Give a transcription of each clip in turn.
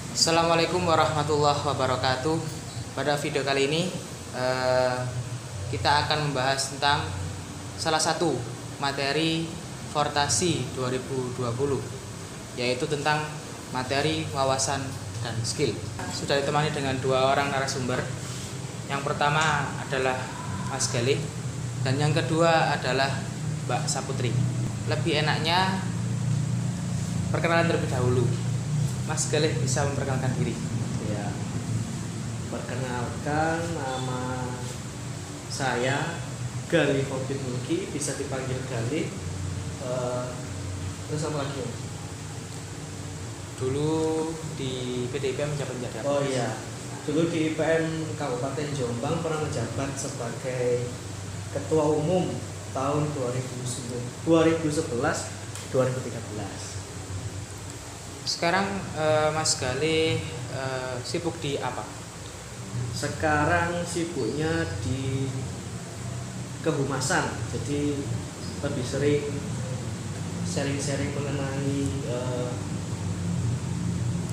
Assalamualaikum warahmatullahi wabarakatuh. Pada video kali ini kita akan membahas tentang salah satu materi Fortasi 2020, yaitu tentang materi wawasan dan skill. Sudah ditemani dengan dua orang narasumber. Yang pertama adalah Mas Galih dan yang kedua adalah Mbak Saputri. Lebih enaknya perkenalan terlebih dahulu. Mas Galih bisa memperkenalkan diri. Ya, perkenalkan, nama saya Galih Hobbit Mulki, bisa dipanggil Galih. Terus apa lagi? Dulu di PDIP menjabat apa? Oh iya, dulu di IPM Kabupaten Jombang pernah menjabat sebagai Ketua Umum tahun 2011-2013. Sekarang Mas Galih sibuk di apa? Sekarang sibuknya di kehumasan, jadi lebih sering sharing-sharing mengenai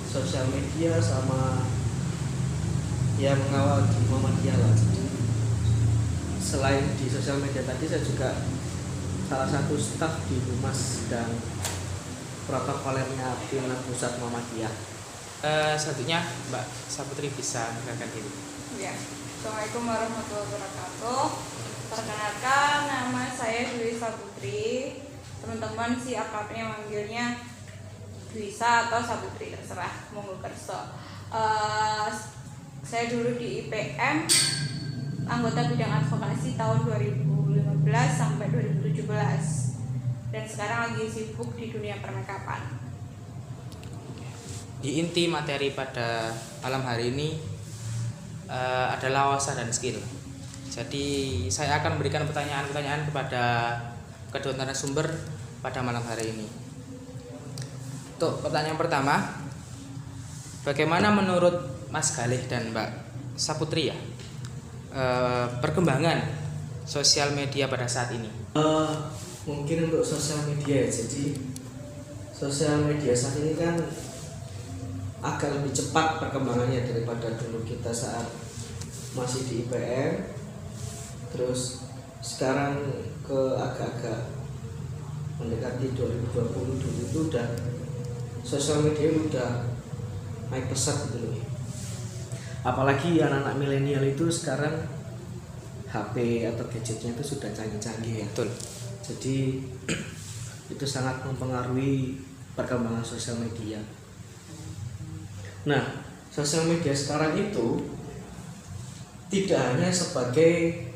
sosial media sama ya mengawal di Muhammadiyah lah. Jadi selain di sosial media tadi, saya juga salah satu staf di Humas dan protokolernya Pimpinan Pusat Muhammadiyah. Satunya Mbak Saputri bisa memperkenalkan diri. Ya, Assalamualaikum warahmatullahi wabarakatuh. Perkenalkan, nama saya Dwi Saputri. Teman-teman si akrabnya manggilnya Dwisa atau Saputri, terserah monggo kerso. Saya dulu di IPM anggota bidang advokasi tahun 2015 sampai 2017. Dan sekarang lagi sibuk di dunia permakeupan. Di inti materi pada malam hari ini adalah wawasan dan skill. Jadi saya akan memberikan pertanyaan-pertanyaan kepada kedua narasumber pada malam hari ini. Untuk pertanyaan pertama, bagaimana menurut Mas Galih dan Mbak Saputri ya perkembangan sosial media pada saat ini? Mungkin untuk sosial media ya, jadi sosial media saat ini kan agak lebih cepat perkembangannya daripada dulu kita saat masih di IPM. Terus sekarang ke agak-agak mendekati 2020 dulu itu udah sosial media udah naik pesat gitu loh. Apalagi anak-anak milenial itu sekarang HP atau gadgetnya itu sudah canggih-canggih ya. Betul. Jadi itu sangat mempengaruhi perkembangan sosial media. Nah, sosial media sekarang itu tidak hanya sebagai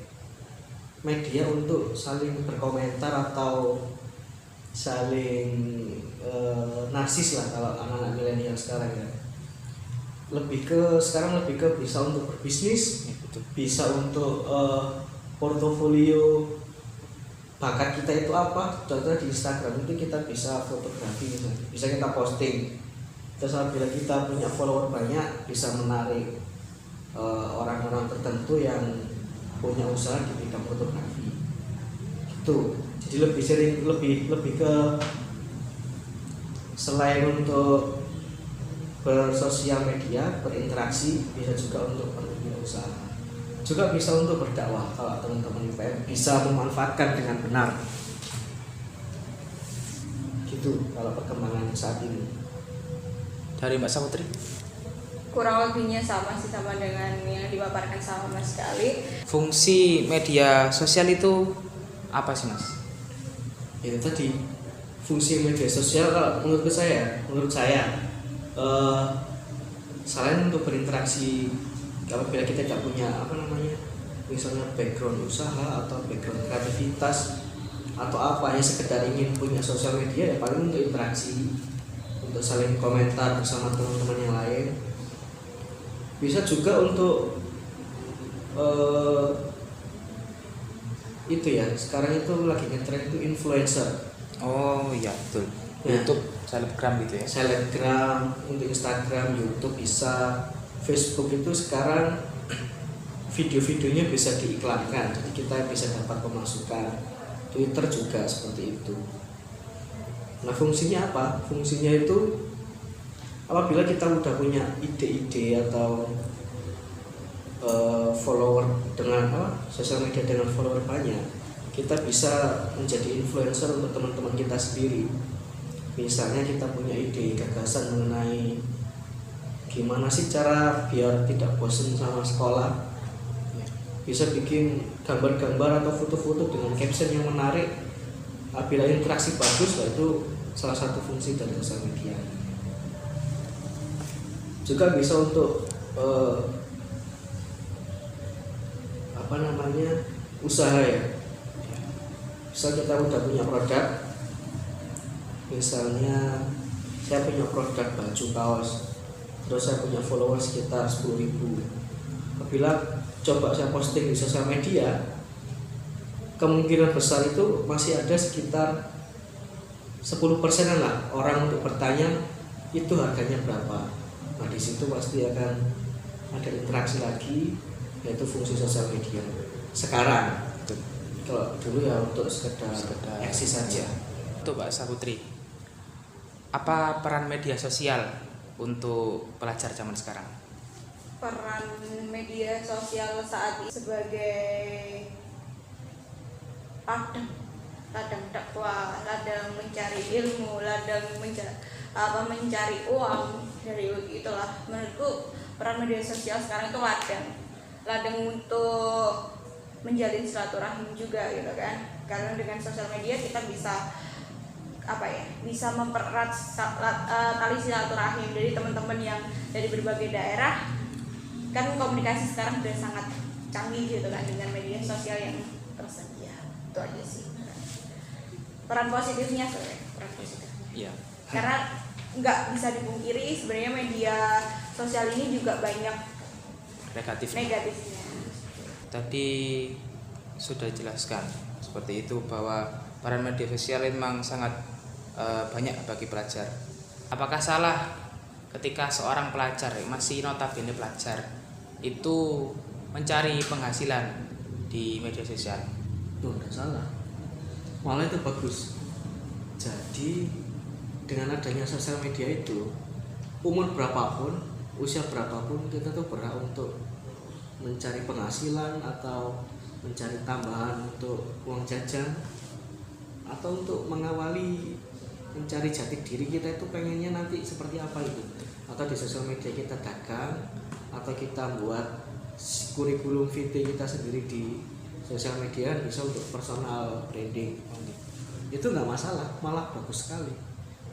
media untuk saling berkomentar atau saling narsis lah kalau anak-anak milenial sekarang ya. Sekarang lebih ke bisa untuk berbisnis, Ya, betul. bisa untuk portofolio bakat kita itu apa. Contohnya di Instagram itu kita bisa fotografi, bisa kita posting. Terus apabila kita punya follower banyak, bisa menarik orang-orang tertentu yang punya usaha di bidang fotografi. Itu jadi lebih ke selain untuk bersosial media, berinteraksi, bisa juga untuk berwirausaha, juga bisa untuk berdakwah. Kalau teman-teman IPM bisa memanfaatkan dengan benar, gitu kalau perkembangan saat ini. Dari Mbak Saputri? Kurang lebihnya sama sih, sama dengan yang dipaparkan sama Mas Galih. Fungsi media sosial itu apa sih Mas? Itu tadi fungsi media sosial kalau menurut saya selain untuk berinteraksi, apabila kita tidak punya misalnya background usaha atau background kreativitas atau apa, hanya sekedar ingin punya sosial media, ya paling untuk interaksi, untuk saling komentar bersama teman-teman yang lain. Bisa juga untuk itu ya, sekarang itu lagi ngetren itu influencer. Oh iya, betul. Ya. YouTube, selebgram gitu ya. Selebgram, untuk Instagram, YouTube bisa, Facebook itu sekarang video-videonya bisa diiklankan, jadi kita bisa dapat pemasukan. Twitter juga seperti itu. Nah, fungsinya apa? Fungsinya itu apabila kita udah punya ide-ide atau follower dengan sosial media dengan follower banyak, kita bisa menjadi influencer untuk teman-teman kita sendiri. Misalnya kita punya ide gagasan mengenai gimana sih cara biar tidak bosan sama sekolah, bisa bikin gambar-gambar atau foto-foto dengan caption yang menarik. Apabila interaksi bagus, itu salah satu fungsi dari sosial media. Juga bisa untuk usaha ya. Misal kita udah punya produk, misalnya saya punya produk baju kaos, terus saya punya follower sekitar 10.000. Apabila coba saya posting di sosial media, kemungkinan besar itu masih ada sekitar 10%-an lah orang untuk bertanya itu harganya berapa. Nah di situ pasti akan ada interaksi lagi, yaitu fungsi sosial media. Sekarang, kalau dulu ya untuk sekedar eksis saja. Untuk Mbak Saputri, apa peran media sosial untuk pelajar zaman sekarang? Peran media sosial saat ini sebagai ladang dakwah, ladang mencari ilmu, ladang mencari uang, dari itulah menurutku peran media sosial sekarang itu ladang untuk menjalin silaturahim juga gitu kan, karena dengan sosial media kita bisa bisa mempererat tali silaturahim dari teman-teman yang dari berbagai daerah. Kan komunikasi sekarang sudah sangat canggih gitu kan dengan media sosial yang tersedia. Itu aja sih peran positifnya Iya. Karena nggak bisa dipungkiri sebenarnya media sosial ini juga banyak negatifnya. Tadi sudah jelaskan seperti itu bahwa peran media sosial memang sangat banyak bagi pelajar. Apakah salah ketika seorang pelajar masih notabene pelajar itu mencari penghasilan di media sosial? Tuh, tidak salah, malah itu bagus. Jadi dengan adanya sosial media itu, umur berapapun, usia berapapun, kita tuh berhak untuk mencari penghasilan atau mencari tambahan untuk uang jajan, atau untuk mengawali mencari jati diri kita itu pengennya nanti seperti apa itu. Atau di sosial media kita dagang, atau kita buat kurikulum vitae kita sendiri di sosial media, bisa untuk personal branding. Itu nggak masalah, malah bagus sekali.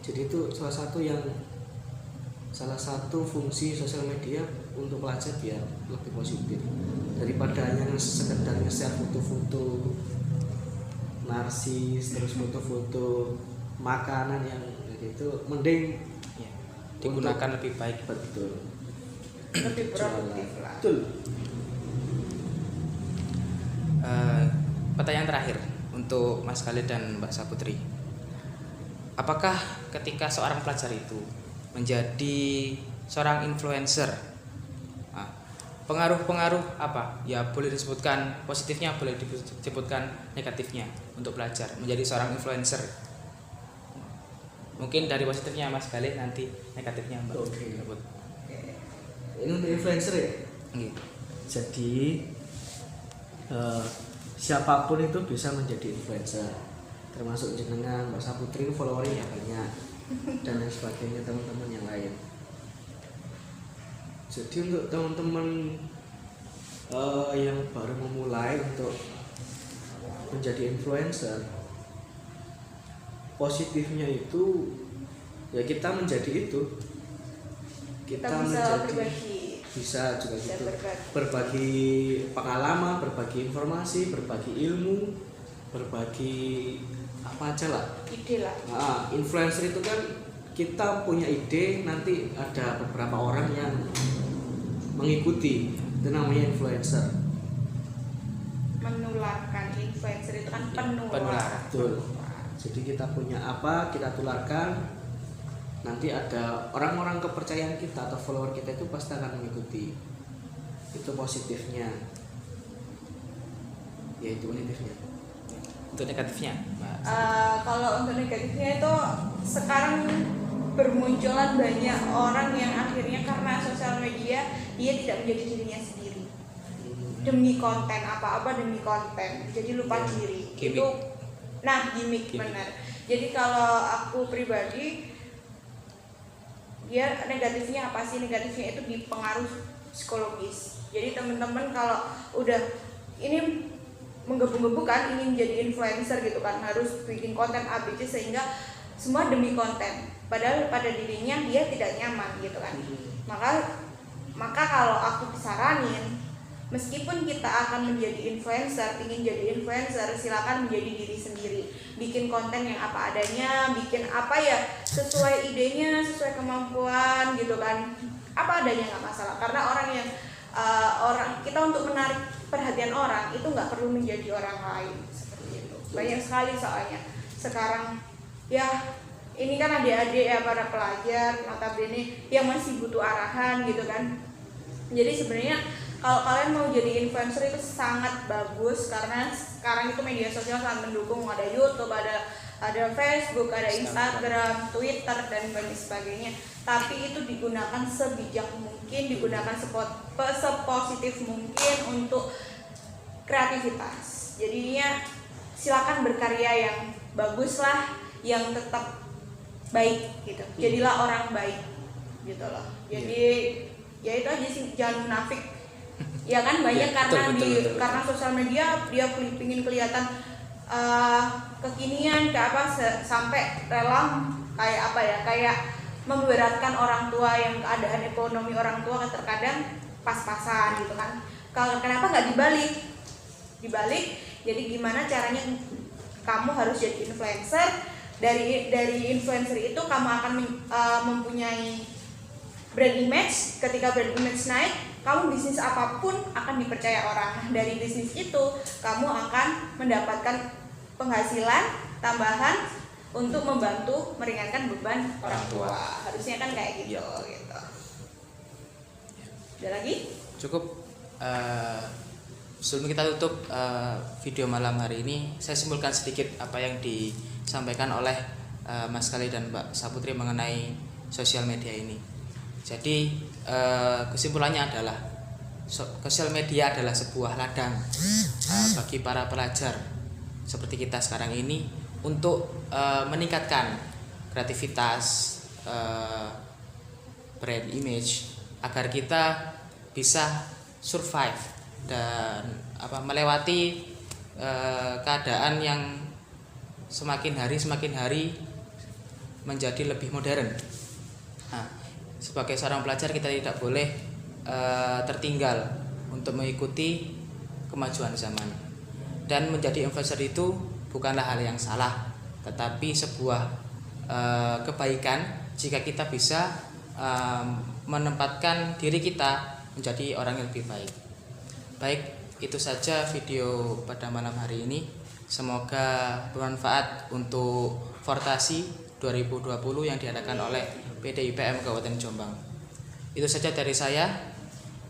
Jadi itu salah satu fungsi sosial media untuk pelajar biar lebih positif daripada hanya sekedar nge-share foto-foto narsis, terus foto-foto makanan yang gitu. Mending Ya, digunakan lebih baik. Betul, Lebih produktif lah. betul. Pertanyaan terakhir untuk Mas Khalid dan Mbak Saputri, apakah ketika seorang pelajar itu menjadi seorang influencer, pengaruh-pengaruh apa ya, boleh disebutkan positifnya, boleh disebutkan negatifnya untuk pelajar menjadi seorang influencer? Mungkin dari positifnya Mas Khalid, nanti negatifnya Mbak. Oke. Ini untuk influencer ya. Oke. Jadi siapapun itu bisa menjadi influencer, termasuk jenengan Mbak Saputri, followernya banyak dan lain sebagainya, teman-teman yang lain. Jadi untuk teman-teman yang baru memulai untuk menjadi influencer, positifnya itu ya kita menjadi itu, Kita bisa berbagi. bisa juga Bisa gitu, berbagi. pengalaman, berbagi informasi, berbagi ilmu, berbagi apa aja lah. Ide lah. Nah, influencer itu kan kita punya ide, nanti ada beberapa orang yang mengikuti, itu namanya influencer. Menularkan, influencer itu kan penular. Betul. Jadi kita punya apa, kita tularkan, nanti ada orang-orang kepercayaan kita atau follower kita itu pasti akan mengikuti. Itu positifnya. Ya itu positifnya. Untuk negatifnya Mbak? Kalau untuk negatifnya itu sekarang bermunculan banyak orang yang akhirnya karena sosial media dia tidak menjadi dirinya sendiri demi konten, apa-apa demi konten, jadi lupa diri. Gimik. Itu gimmick benar. Jadi kalau aku pribadi, dia negatifnya apa sih? Negatifnya itu dipengaruh psikologis. Jadi teman-teman kalau udah ini menggebu-gebu kan ingin jadi influencer gitu kan, harus bikin konten ABC sehingga semua demi konten, padahal pada dirinya dia tidak nyaman gitu kan. Maka kalau aku saranin, meskipun kita akan menjadi influencer, ingin jadi influencer, silakan menjadi diri sendiri, bikin konten yang apa adanya, bikin apa ya sesuai idenya, sesuai kemampuan gitu kan, apa adanya nggak masalah. Karena orang yang kita untuk menarik perhatian orang itu nggak perlu menjadi orang lain seperti itu. Banyak sekali soalnya sekarang ya, ini kan adik-adik ya, para pelajar notabene yang masih butuh arahan gitu kan. Jadi sebenarnya kalau kalian mau jadi influencer itu sangat bagus, karena sekarang itu media sosial sangat mendukung. Ada YouTube, ada Facebook, ada Instagram, Twitter, dan lain sebagainya. Tapi itu digunakan sebijak mungkin, digunakan sepositif mungkin untuk kreativitas. Jadinya silakan berkarya yang bagus lah, yang tetap baik gitu. Jadilah orang baik gitu loh. Jadi ya itu aja sih, jangan munafik. Ya kan banyak ya, betul. Karena sosial media dia pingin kelihatan kekinian sampai rela kayak memberatkan orang tua, yang keadaan ekonomi orang tua terkadang pas-pasan gitu kan. Kalau kenapa nggak dibalik? Jadi gimana caranya kamu harus jadi influencer, dari influencer itu kamu akan mempunyai brand image. Ketika brand image naik, kamu bisnis apapun akan dipercaya orang. Nah, dari bisnis itu kamu akan mendapatkan penghasilan tambahan untuk membantu meringankan beban orang tua. Harusnya kan kayak gitu. Gitu. Ada lagi? Cukup. Sebelum kita tutup video malam hari ini, saya simpulkan sedikit apa yang disampaikan oleh Mas Khalid dan Mbak Saputri mengenai sosial media ini. Jadi kesimpulannya adalah sosial media adalah sebuah ladang bagi para pelajar seperti kita sekarang ini untuk meningkatkan kreativitas, brand image, agar kita bisa survive dan melewati keadaan yang semakin hari menjadi lebih modern. Nah, sebagai seorang pelajar kita tidak boleh tertinggal untuk mengikuti kemajuan zaman. Dan menjadi influencer itu bukanlah hal yang salah, tetapi sebuah kebaikan jika kita bisa menempatkan diri kita menjadi orang yang lebih baik. Baik, itu saja video pada malam hari ini. Semoga bermanfaat untuk Fortasi 2020 yang diadakan oleh PDIPM Kabupaten Jombang. Itu saja dari saya.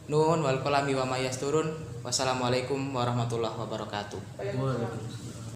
Nun wal kolami wa mayasturun. Wassalamualaikum warahmatullahi wabarakatuh. Waalaikumsalam.